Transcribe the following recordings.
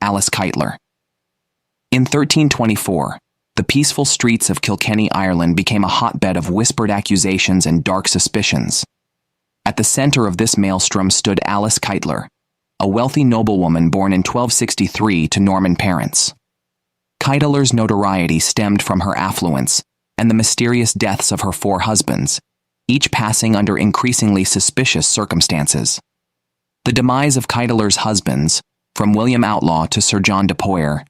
Alice Kyteler. In 1324, the peaceful streets of Kilkenny, Ireland became a hotbed of whispered accusations and dark suspicions. At the center of this maelstrom stood Alice Kyteler, a wealthy noblewoman born in 1263 to Norman parents. Kyteler's notoriety stemmed from her affluence and the mysterious deaths of her 4 husbands, each passing under increasingly suspicious circumstances. The demise of Kyteler's husbands, from William Outlaw to Sir John de Poyer,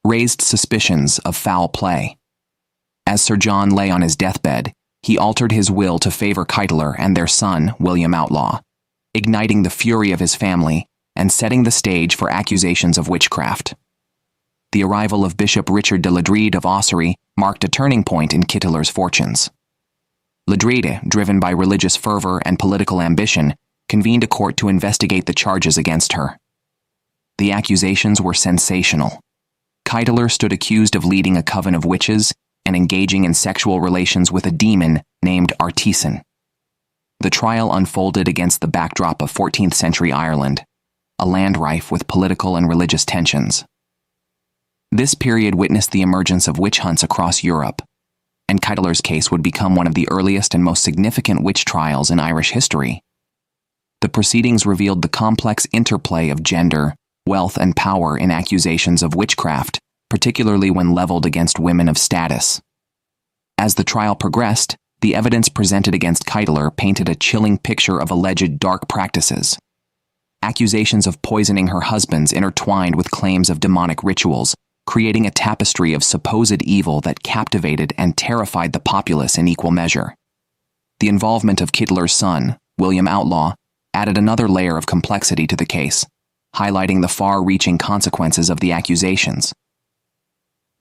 raised suspicions of foul play. As Sir John lay on his deathbed, he altered his will to favor Kyteler and their son, William Outlaw, igniting the fury of his family and setting the stage for accusations of witchcraft. The arrival of Bishop Richard de Ladrede of Ossory marked a turning point in Kyteler's fortunes. Ladrede, driven by religious fervor and political ambition, convened a court to investigate the charges against her. The accusations were sensational. Kyteler stood accused of leading a coven of witches and engaging in sexual relations with a demon named Artisan. The trial unfolded against the backdrop of 14th century Ireland, a land rife with political and religious tensions. This period witnessed the emergence of witch hunts across Europe, and Kyteler's case would become one of the earliest and most significant witch trials in Irish history. The proceedings revealed the complex interplay of gender, wealth, and power in accusations of witchcraft, particularly when leveled against women of status. As the trial progressed, the evidence presented against Kyteler painted a chilling picture of alleged dark practices. Accusations of poisoning her husbands intertwined with claims of demonic rituals, creating a tapestry of supposed evil that captivated and terrified the populace in equal measure. The involvement of Kyteler's son, William Outlaw, added another layer of complexity to the case, highlighting the far-reaching consequences of the accusations.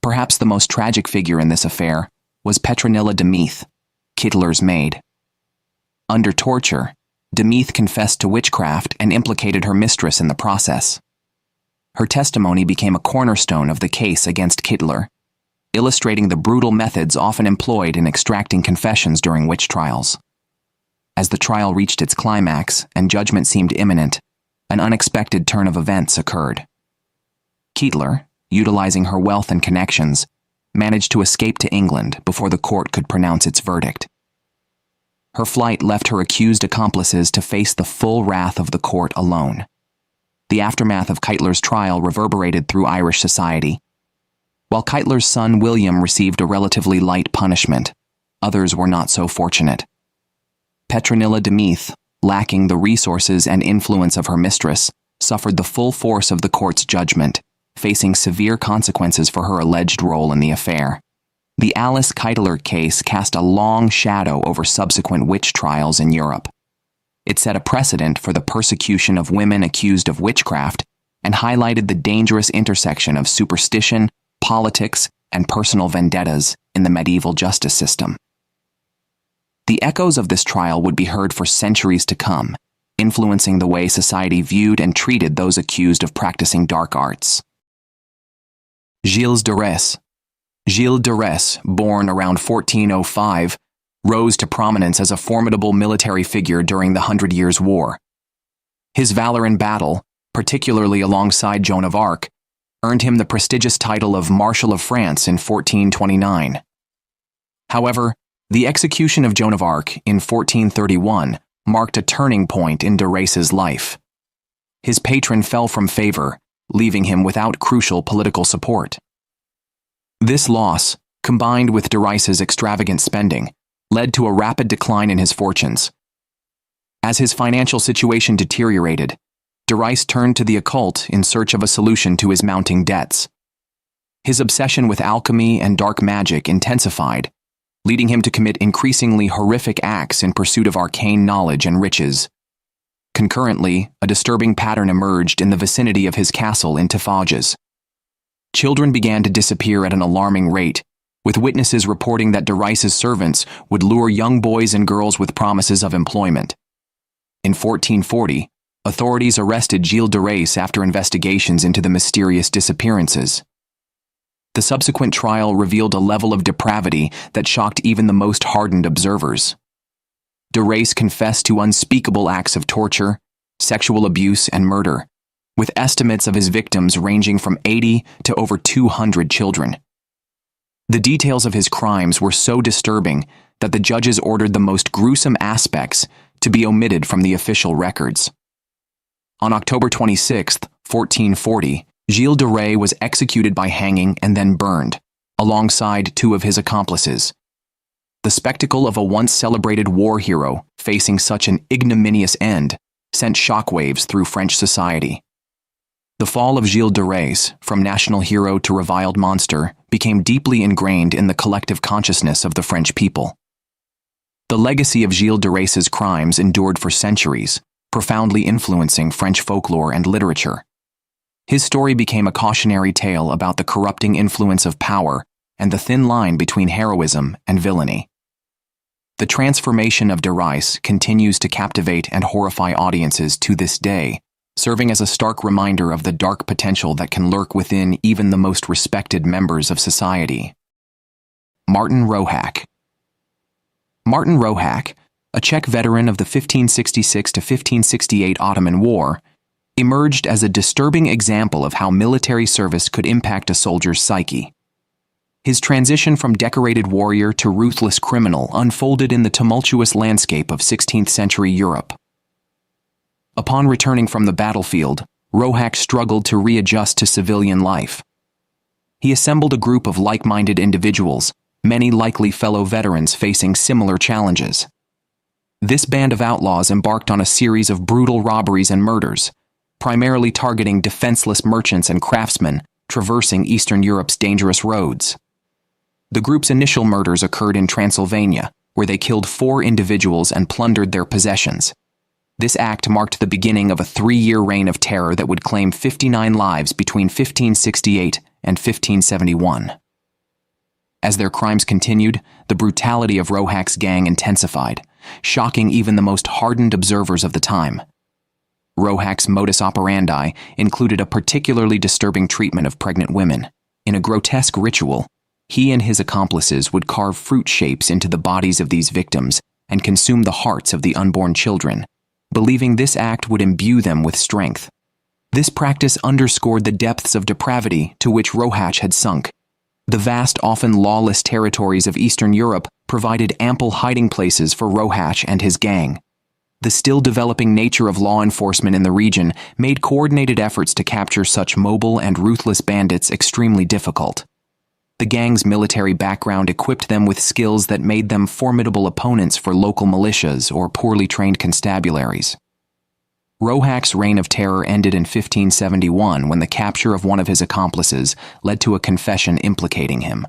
Perhaps the most tragic figure in this affair was Petronilla de Meath, Kyteler's maid. Under torture, de Meath confessed to witchcraft and implicated her mistress in the process. Her testimony became a cornerstone of the case against Kyteler, illustrating the brutal methods often employed in extracting confessions during witch trials. As the trial reached its climax and judgment seemed imminent, an unexpected turn of events occurred. Kyteler, utilizing her wealth and connections, managed to escape to England before the court could pronounce its verdict. Her flight left her accused accomplices to face the full wrath of the court alone. The aftermath of Kyteler's trial reverberated through Irish society. While Kyteler's son William received a relatively light punishment, others were not so fortunate. Petronilla de Meath, lacking the resources and influence of her mistress, suffered the full force of the court's judgment, facing severe consequences for her alleged role in the affair. The Alice Kyteler case cast a long shadow over subsequent witch trials in Europe. It set a precedent for the persecution of women accused of witchcraft and highlighted the dangerous intersection of superstition, politics, and personal vendettas in the medieval justice system. The echoes of this trial would be heard for centuries to come, influencing the way society viewed and treated those accused of practicing dark arts. Gilles de Rais. Gilles de Rais, born around 1405, rose to prominence as a formidable military figure during the 100 Years' War. His valor in battle, particularly alongside Joan of Arc, earned him the prestigious title of Marshal of France in 1429. However, the execution of Joan of Arc in 1431 marked a turning point in de Rais's life. His patron fell from favor, leaving him without crucial political support. This loss, combined with de Rais's extravagant spending, led to a rapid decline in his fortunes. As his financial situation deteriorated, de Rais turned to the occult in search of a solution to his mounting debts. His obsession with alchemy and dark magic intensified, leading him to commit increasingly horrific acts in pursuit of arcane knowledge and riches. Concurrently, a disturbing pattern emerged in the vicinity of his castle in Tifages. Children began to disappear at an alarming rate, with witnesses reporting that de Rais's servants would lure young boys and girls with promises of employment. In 1440, authorities arrested Gilles de Rais after investigations into the mysterious disappearances. The subsequent trial revealed a level of depravity that shocked even the most hardened observers. De Rais confessed to unspeakable acts of torture, sexual abuse, and murder, with estimates of his victims ranging from 80 to over 200 children. The details of his crimes were so disturbing that the judges ordered the most gruesome aspects to be omitted from the official records. On October 26, 1440, Gilles de Rais was executed by hanging and then burned, alongside two of his accomplices. The spectacle of a once celebrated war hero facing such an ignominious end sent shockwaves through French society. The fall of Gilles de Rais, from national hero to reviled monster, became deeply ingrained in the collective consciousness of the French people. The legacy of Gilles de Rais's crimes endured for centuries, profoundly influencing French folklore and literature. His story became a cautionary tale about the corrupting influence of power and the thin line between heroism and villainy. The transformation of de Rais continues to captivate and horrify audiences to this day, serving as a stark reminder of the dark potential that can lurk within even the most respected members of society. Martin Rohac. Martin Rohac, a Czech veteran of the 1566 to 1568 Ottoman War, emerged as a disturbing example of how military service could impact a soldier's psyche. His transition from decorated warrior to ruthless criminal unfolded in the tumultuous landscape of 16th century Europe. Upon returning from the battlefield, Rohac struggled to readjust to civilian life. He assembled a group of like-minded individuals, many likely fellow veterans facing similar challenges. This band of outlaws embarked on a series of brutal robberies and murders, primarily targeting defenseless merchants and craftsmen traversing Eastern Europe's dangerous roads. The group's initial murders occurred in Transylvania, where they killed 4 individuals and plundered their possessions. This act marked the beginning of a 3-year reign of terror that would claim 59 lives between 1568 and 1571. As their crimes continued, the brutality of Rohac's gang intensified, shocking even the most hardened observers of the time. Rohac's modus operandi included a particularly disturbing treatment of pregnant women. In a grotesque ritual, he and his accomplices would carve fruit shapes into the bodies of these victims and consume the hearts of the unborn children, believing this act would imbue them with strength. This practice underscored the depths of depravity to which Rohac had sunk. The vast, often lawless territories of Eastern Europe provided ample hiding places for Rohac and his gang. The still developing nature of law enforcement in the region made coordinated efforts to capture such mobile and ruthless bandits extremely difficult. The gang's military background equipped them with skills that made them formidable opponents for local militias or poorly trained constabularies. Rohac's reign of terror ended in 1571 when the capture of one of his accomplices led to a confession implicating him.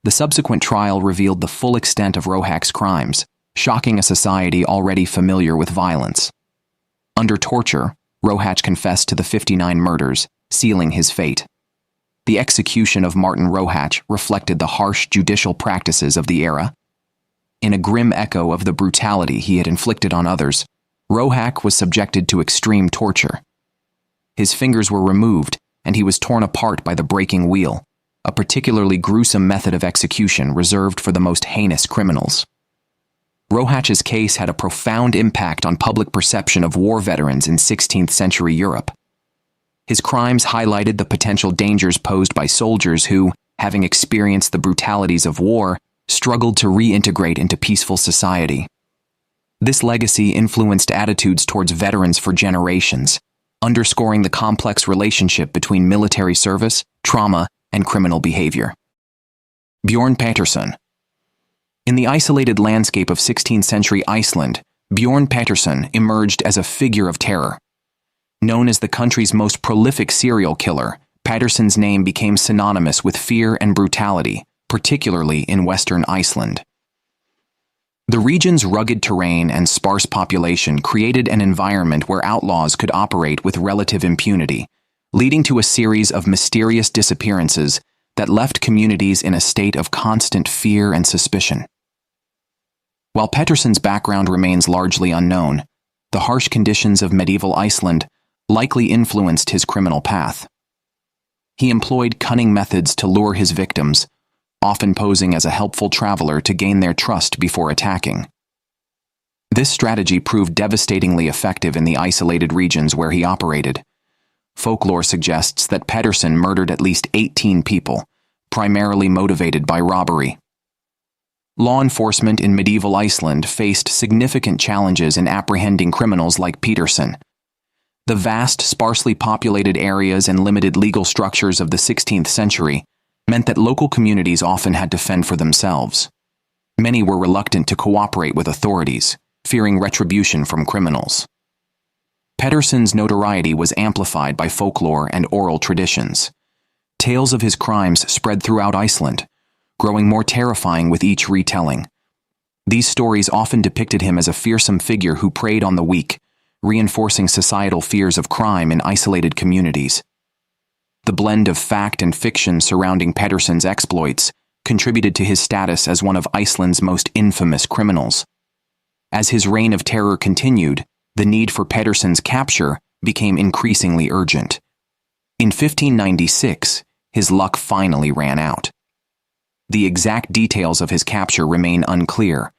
The subsequent trial revealed the full extent of Rohac's crimes, shocking a society already familiar with violence. Under torture, Rohac confessed to the 59 murders, sealing his fate. The execution of Martin Rohac reflected the harsh judicial practices of the era. In a grim echo of the brutality he had inflicted on others, Rohac was subjected to extreme torture. His fingers were removed, and he was torn apart by the breaking wheel, a particularly gruesome method of execution reserved for the most heinous criminals. Rohac's case had a profound impact on public perception of war veterans in 16th century Europe. His crimes highlighted the potential dangers posed by soldiers who, having experienced the brutalities of war, struggled to reintegrate into peaceful society. This legacy influenced attitudes towards veterans for generations, underscoring the complex relationship between military service, trauma, and criminal behavior. Bjorn Petursson. In the isolated landscape of 16th century Iceland, Bjorn Petursson emerged as a figure of terror. Known as the country's most prolific serial killer, Petursson's name became synonymous with fear and brutality, particularly in western Iceland. The region's rugged terrain and sparse population created an environment where outlaws could operate with relative impunity, leading to a series of mysterious disappearances that left communities in a state of constant fear and suspicion. While Pettersson's background remains largely unknown, the harsh conditions of medieval Iceland likely influenced his criminal path. He employed cunning methods to lure his victims, often posing as a helpful traveler to gain their trust before attacking. This strategy proved devastatingly effective in the isolated regions where he operated, folklore suggests that Petursson murdered at least 18 people, primarily motivated by robbery. Law enforcement in medieval Iceland faced significant challenges in apprehending criminals like Petursson. The vast, sparsely populated areas and limited legal structures of the 16th century meant that local communities often had to fend for themselves. Many were reluctant to cooperate with authorities, fearing retribution from criminals. Petursson's notoriety was amplified by folklore and oral traditions. Tales of his crimes spread throughout Iceland, growing more terrifying with each retelling. These stories often depicted him as a fearsome figure who preyed on the weak, reinforcing societal fears of crime in isolated communities. The blend of fact and fiction surrounding Pettersson's exploits contributed to his status as one of Iceland's most infamous criminals. As his reign of terror continued, the need for Pettersson's capture became increasingly urgent. In 1596, his luck finally ran out. The exact details of his capture remain unclear,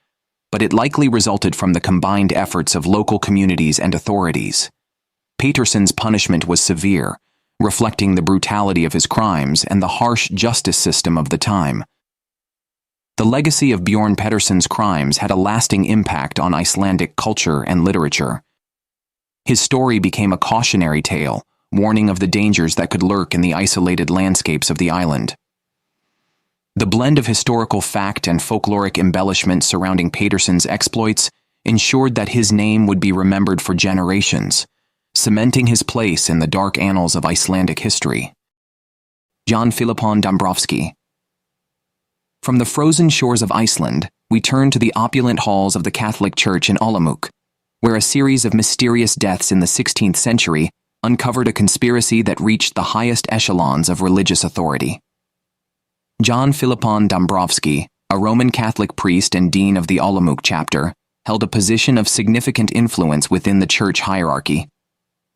but it likely resulted from the combined efforts of local communities and authorities. Pettersson's punishment was severe, reflecting the brutality of his crimes and the harsh justice system of the time. The legacy of Bjorn Pettersson's crimes had a lasting impact on Icelandic culture and literature. His story became a cautionary tale, warning of the dangers that could lurk in the isolated landscapes of the island. The blend of historical fact and folkloric embellishment surrounding Pettersson's exploits ensured that his name would be remembered for generations, cementing his place in the dark annals of Icelandic history. Jan Philippon Dambrovski. From the frozen shores of Iceland, we turn to the opulent halls of the Catholic Church in Olomouc, where a series of mysterious deaths in the 16th century uncovered a conspiracy that reached the highest echelons of religious authority. Jan Philippon Dambrovski, a Roman Catholic priest and dean of the Olomouc chapter, held a position of significant influence within the church hierarchy.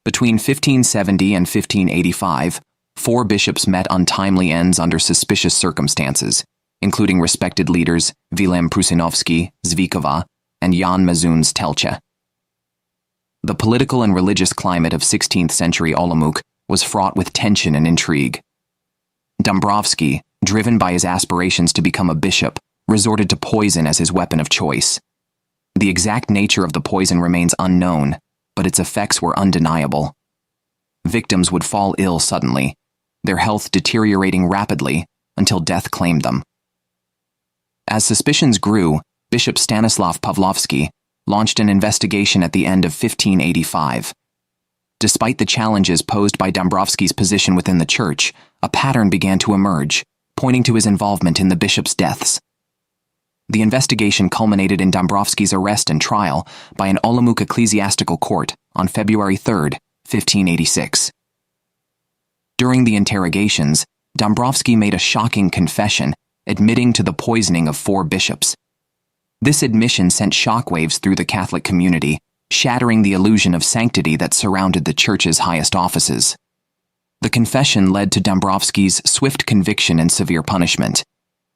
Between 1570 and 1585, 4 bishops met untimely ends under suspicious circumstances, including respected leaders Willem Prusinovski, Zvikova, and Jan Mazuns Telche. The political and religious climate of 16th century Olomouc was fraught with tension and intrigue. Dambrovski, driven by his aspirations to become a bishop, resorted to poison as his weapon of choice. The exact nature of the poison remains unknown, but its effects were undeniable. Victims would fall ill suddenly, their health deteriorating rapidly until death claimed them. As suspicions grew, Bishop Stanislav Pavlovsky launched an investigation at the end of 1585. Despite the challenges posed by Dambrovski's position within the church, a pattern began to emerge, pointing to his involvement in the bishop's deaths. The investigation culminated in Dambrovski's arrest and trial by an Olomouc ecclesiastical court on February 3, 1586. During the interrogations, Dambrovski made a shocking confession, admitting to the poisoning of 4 bishops. This admission sent shockwaves through the Catholic community, shattering the illusion of sanctity that surrounded the church's highest offices. The confession led to Dambrovski's swift conviction and severe punishment.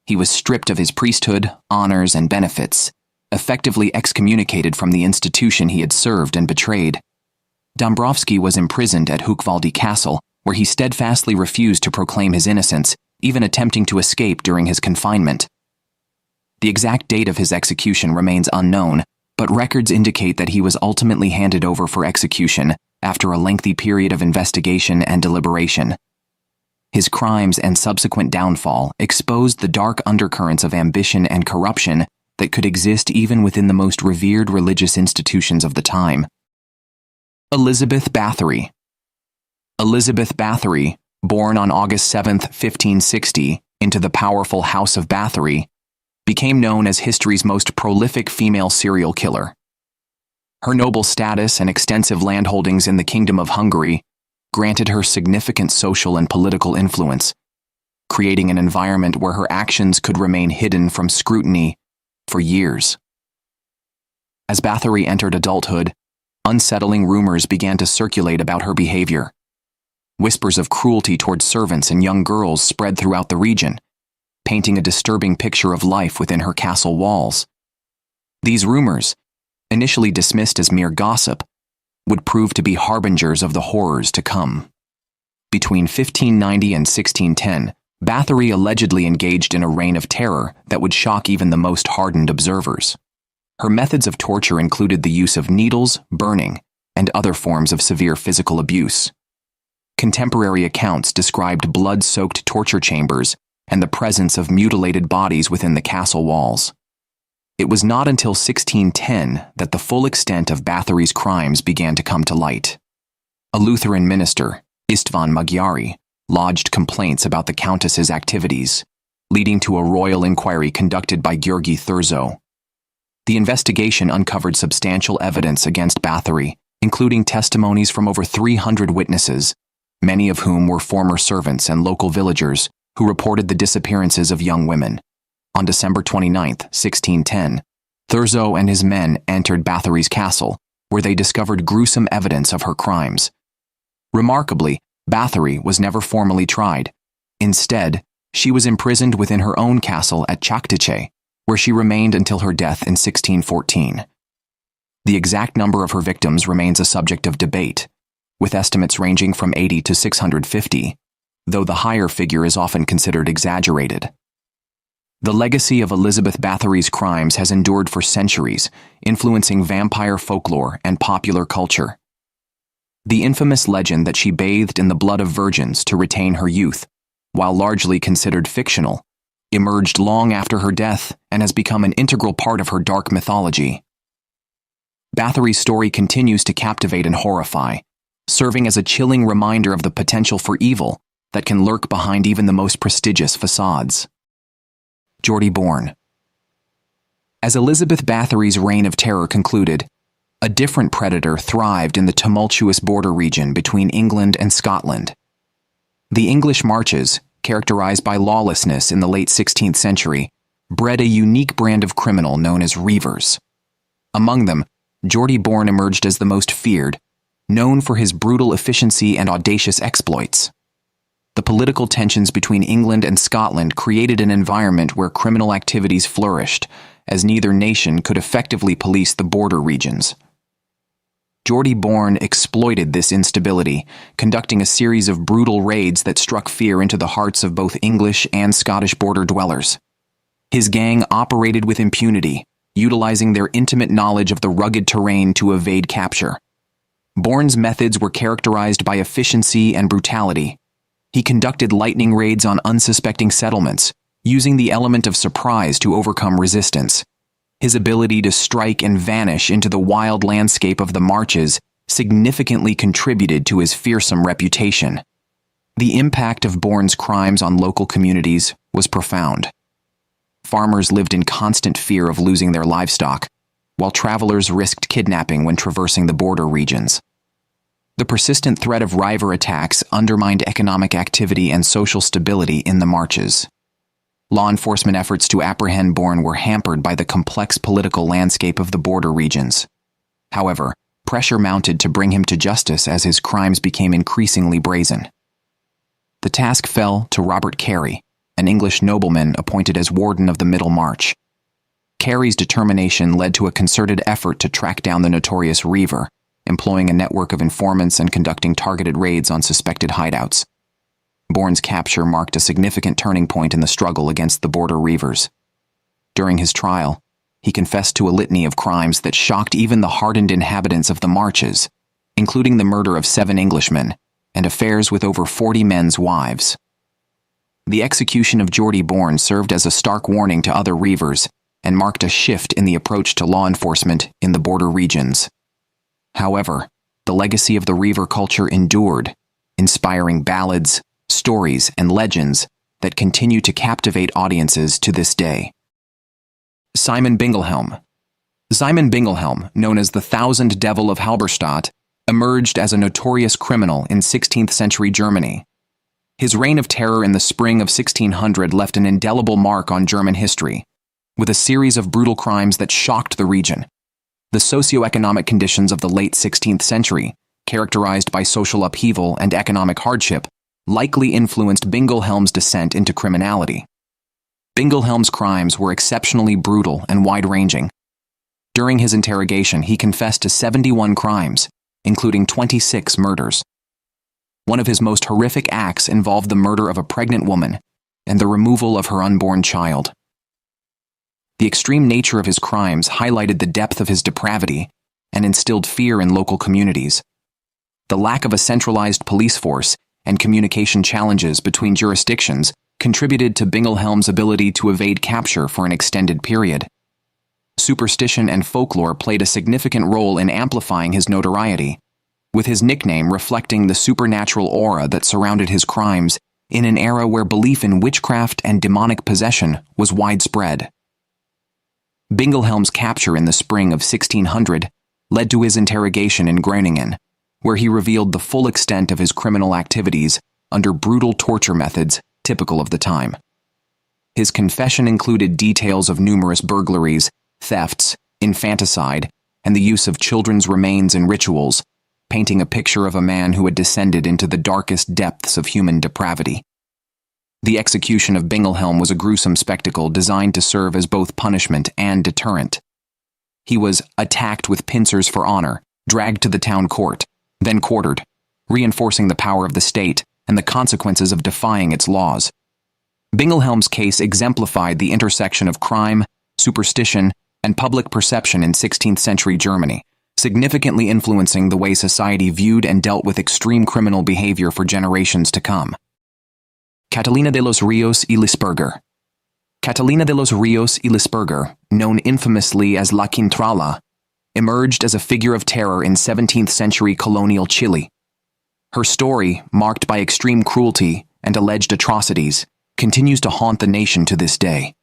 He was stripped of his priesthood, honors, and benefits, effectively excommunicated from the institution he had served and betrayed. Dambrovski was imprisoned at Hookvaldi Castle, where he steadfastly refused to proclaim his innocence, even attempting to escape during his confinement. The exact date of his execution remains unknown, but records indicate that he was ultimately handed over for execution after a lengthy period of investigation and deliberation. His crimes and subsequent downfall exposed the dark undercurrents of ambition and corruption that could exist even within the most revered religious institutions of the time. Elizabeth Bathory. Elizabeth Bathory, born on August 7, 1560, into the powerful House of Bathory, became known as history's most prolific female serial killer. Her noble status and extensive landholdings in the Kingdom of Hungary granted her significant social and political influence, creating an environment where her actions could remain hidden from scrutiny for years. As Bathory entered adulthood, unsettling rumors began to circulate about her behavior. Whispers of cruelty towards servants and young girls spread throughout the region, painting a disturbing picture of life within her castle walls. These rumors, initially dismissed as mere gossip, would prove to be harbingers of the horrors to come. Between 1590 and 1610, Bathory allegedly engaged in a reign of terror that would shock even the most hardened observers. Her methods of torture included the use of needles, burning, and other forms of severe physical abuse. Contemporary accounts described blood-soaked torture chambers and the presence of mutilated bodies within the castle walls. It was not until 1610 that the full extent of Bathory's crimes began to come to light. A Lutheran minister, István Magyari, lodged complaints about the countess's activities, leading to a royal inquiry conducted by György Thurzó. The investigation uncovered substantial evidence against Bathory, including testimonies from over 300 witnesses, many of whom were former servants and local villagers who reported the disappearances of young women. On December 29, 1610, Thurzó and his men entered Bathory's castle, where they discovered gruesome evidence of her crimes. Remarkably, Bathory was never formally tried. Instead, she was imprisoned within her own castle at Chaktice, where she remained until her death in 1614. The exact number of her victims remains a subject of debate, with estimates ranging from 80 to 650, though the higher figure is often considered exaggerated. The legacy of Elizabeth Bathory's crimes has endured for centuries, influencing vampire folklore and popular culture. The infamous legend that she bathed in the blood of virgins to retain her youth, while largely considered fictional, emerged long after her death and has become an integral part of her dark mythology. Bathory's story continues to captivate and horrify, serving as a chilling reminder of the potential for evil that can lurk behind even the most prestigious facades. Geordie Bourne. As Elizabeth Bathory's reign of terror concluded, a different predator thrived in the tumultuous border region between England and Scotland. The English marches, characterized by lawlessness in the late 16th century, bred a unique brand of criminal known as reavers. Among them, Geordie Bourne emerged as the most feared, known for his brutal efficiency and audacious exploits. The political tensions between England and Scotland created an environment where criminal activities flourished, as neither nation could effectively police the border regions. Geordie Bourne exploited this instability, conducting a series of brutal raids that struck fear into the hearts of both English and Scottish border dwellers. His gang operated with impunity, utilizing their intimate knowledge of the rugged terrain to evade capture. Bourne's methods were characterized by efficiency and brutality. He conducted lightning raids on unsuspecting settlements, using the element of surprise to overcome resistance. His ability to strike and vanish into the wild landscape of the marches significantly contributed to his fearsome reputation. The impact of Bourne's crimes on local communities was profound. Farmers lived in constant fear of losing their livestock, while travelers risked kidnapping when traversing the border regions. The persistent threat of reaver attacks undermined economic activity and social stability in the marches. Law enforcement efforts to apprehend Bourne were hampered by the complex political landscape of the border regions. However, pressure mounted to bring him to justice as his crimes became increasingly brazen. The task fell to Robert Carey, an English nobleman appointed as warden of the Middle March. Carey's determination led to a concerted effort to track down the notorious reaver, employing a network of informants and conducting targeted raids on suspected hideouts. Bourne's capture marked a significant turning point in the struggle against the border reavers. During his trial, he confessed to a litany of crimes that shocked even the hardened inhabitants of the marches, including the murder of 7 Englishmen and affairs with over 40 men's wives. The execution of Geordie Bourne served as a stark warning to other reavers and marked a shift in the approach to law enforcement in the border regions. However, the legacy of the reaver culture endured, inspiring ballads, stories, and legends that continue to captivate audiences to this day. Simon Bingelhelm. Simon Bingelhelm, known as the Thousand Devil of Halberstadt, emerged as a notorious criminal in 16th century Germany. His reign of terror in the spring of 1600 left an indelible mark on German history, with a series of brutal crimes that shocked the region. The socio-economic conditions of the late 16th century, characterized by social upheaval and economic hardship, likely influenced Bingelhelm's descent into criminality. Bingelhelm's crimes were exceptionally brutal and wide-ranging. During his interrogation, he confessed to 71 crimes, including 26 murders. One of his most horrific acts involved the murder of a pregnant woman and the removal of her unborn child. The extreme nature of his crimes highlighted the depth of his depravity and instilled fear in local communities. The lack of a centralized police force and communication challenges between jurisdictions contributed to Bingelhelm's ability to evade capture for an extended period. Superstition and folklore played a significant role in amplifying his notoriety, with his nickname reflecting the supernatural aura that surrounded his crimes in an era where belief in witchcraft and demonic possession was widespread. Bingelhelm's capture in the spring of 1600 led to his interrogation in Groningen, where he revealed the full extent of his criminal activities under brutal torture methods typical of the time. His confession included details of numerous burglaries, thefts, infanticide, and the use of children's remains in rituals, painting a picture of a man who had descended into the darkest depths of human depravity. The execution of Bingelhelm was a gruesome spectacle designed to serve as both punishment and deterrent. He was attacked with pincers for honor, dragged to the town court, then quartered, reinforcing the power of the state and the consequences of defying its laws. Bingelhelm's case exemplified the intersection of crime, superstition, and public perception in 16th century Germany, significantly influencing the way society viewed and dealt with extreme criminal behavior for generations to come. Catalina de los Rios y Lisperger. Catalina de los Rios y Lisperger, known infamously as La Quintrala, emerged as a figure of terror in 17th century colonial Chile. Her story, marked by extreme cruelty and alleged atrocities, continues to haunt the nation to this day.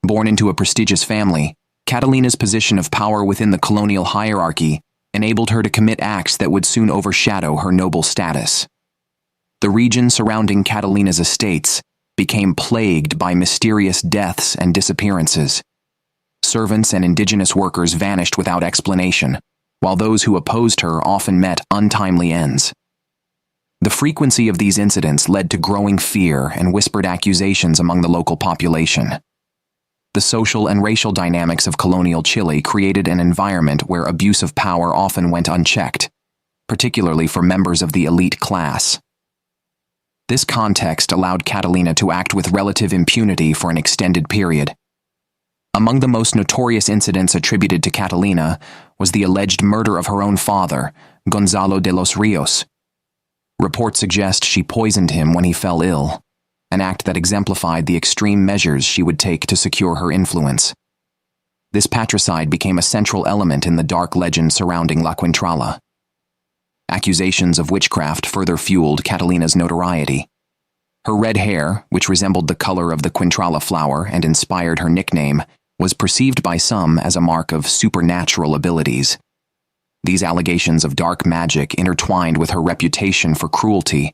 Born into a prestigious family, Catalina's position of power within the colonial hierarchy enabled her to commit acts that would soon overshadow her noble status. The region surrounding Catalina's estates became plagued by mysterious deaths and disappearances. Servants and indigenous workers vanished without explanation, while those who opposed her often met untimely ends. The frequency of these incidents led to growing fear and whispered accusations among the local population. The social and racial dynamics of colonial Chile created an environment where abuse of power often went unchecked, particularly for members of the elite class. This context allowed Catalina to act with relative impunity for an extended period. Among the most notorious incidents attributed to Catalina was the alleged murder of her own father, Gonzalo de los Rios. Reports suggest she poisoned him when he fell ill, an act that exemplified the extreme measures she would take to secure her influence. This patricide became a central element in the dark legend surrounding La Quintrala. Accusations of witchcraft further fueled Catalina's notoriety. Her red hair, which resembled the color of the Quintrala flower and inspired her nickname, was perceived by some as a mark of supernatural abilities. These allegations of dark magic intertwined with her reputation for cruelty,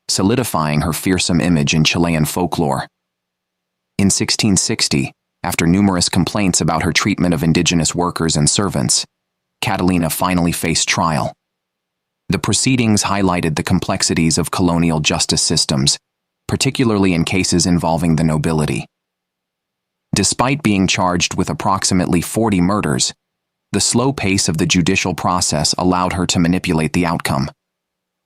solidifying her fearsome image in Chilean folklore. In 1660, after numerous complaints about her treatment of indigenous workers and servants, Catalina finally faced trial. The proceedings highlighted the complexities of colonial justice systems, particularly in cases involving the nobility. Despite being charged with approximately 40 murders, the slow pace of the judicial process allowed her to manipulate the outcome.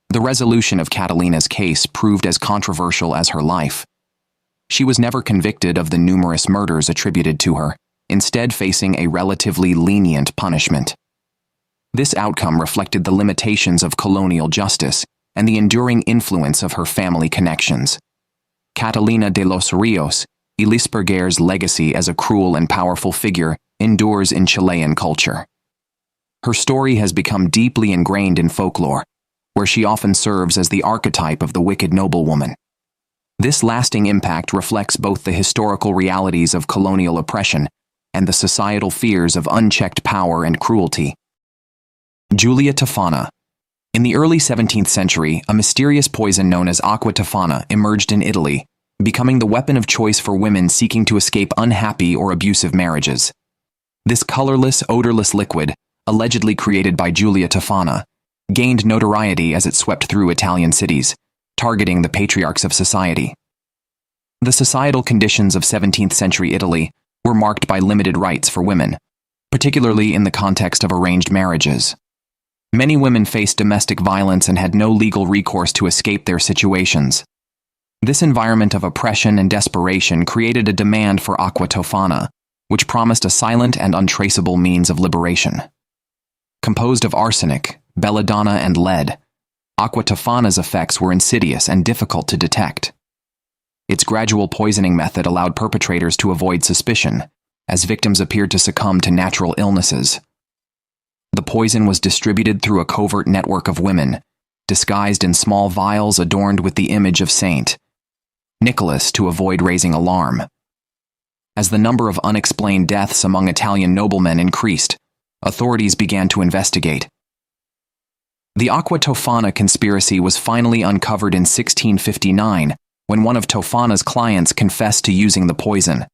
The resolution of Catalina's case proved as controversial as her life. She was never convicted of the numerous murders attributed to her, instead facing a relatively lenient punishment. This outcome reflected the limitations of colonial justice and the enduring influence of her family connections. Catalina de los Rios y Lisperger's legacy as a cruel and powerful figure endures in Chilean culture. Her story has become deeply ingrained in folklore, where she often serves as the archetype of the wicked noblewoman. This lasting impact reflects both the historical realities of colonial oppression and the societal fears of unchecked power and cruelty. Giulia Tofana. In the early 17th century, a mysterious poison known as aqua tofana emerged in Italy, becoming the weapon of choice for women seeking to escape unhappy or abusive marriages. This colorless, odorless liquid, allegedly created by Giulia Tofana, gained notoriety as it swept through Italian cities, targeting the patriarchs of society. The societal conditions of 17th century Italy were marked by limited rights for women, particularly in the context of arranged marriages. Many women faced domestic violence and had no legal recourse to escape their situations. This environment of oppression and desperation created a demand for aqua tofana, which promised a silent and untraceable means of liberation. Composed of arsenic, belladonna, and lead, aqua tofana's effects were insidious and difficult to detect. Its gradual poisoning method allowed perpetrators to avoid suspicion, as victims appeared to succumb to natural illnesses. The poison was distributed through a covert network of women, disguised in small vials adorned with the image of Saint Nicholas to avoid raising alarm. As the number of unexplained deaths among Italian noblemen increased, authorities began to investigate. The aqua tofana conspiracy was finally uncovered in 1659 when one of Tofana's clients confessed to using the poison.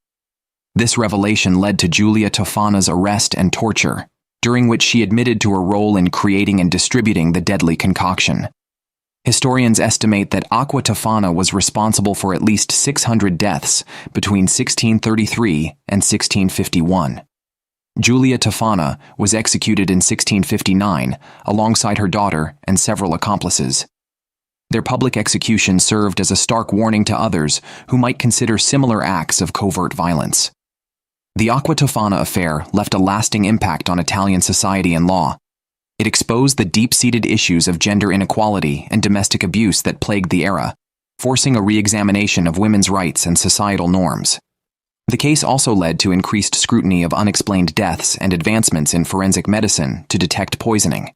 This revelation led to Giulia Tofana's arrest and torture, during which she admitted to her role in creating and distributing the deadly concoction. Historians estimate that aqua tofana was responsible for at least 600 deaths between 1633 and 1651. Giulia Tofana was executed in 1659 alongside her daughter and several accomplices. Their public execution served as a stark warning to others who might consider similar acts of covert violence. The aqua tofana affair left a lasting impact on Italian society and law. It exposed the deep-seated issues of gender inequality and domestic abuse that plagued the era, forcing a re-examination of women's rights and societal norms. The case also led to increased scrutiny of unexplained deaths and advancements in forensic medicine to detect poisoning.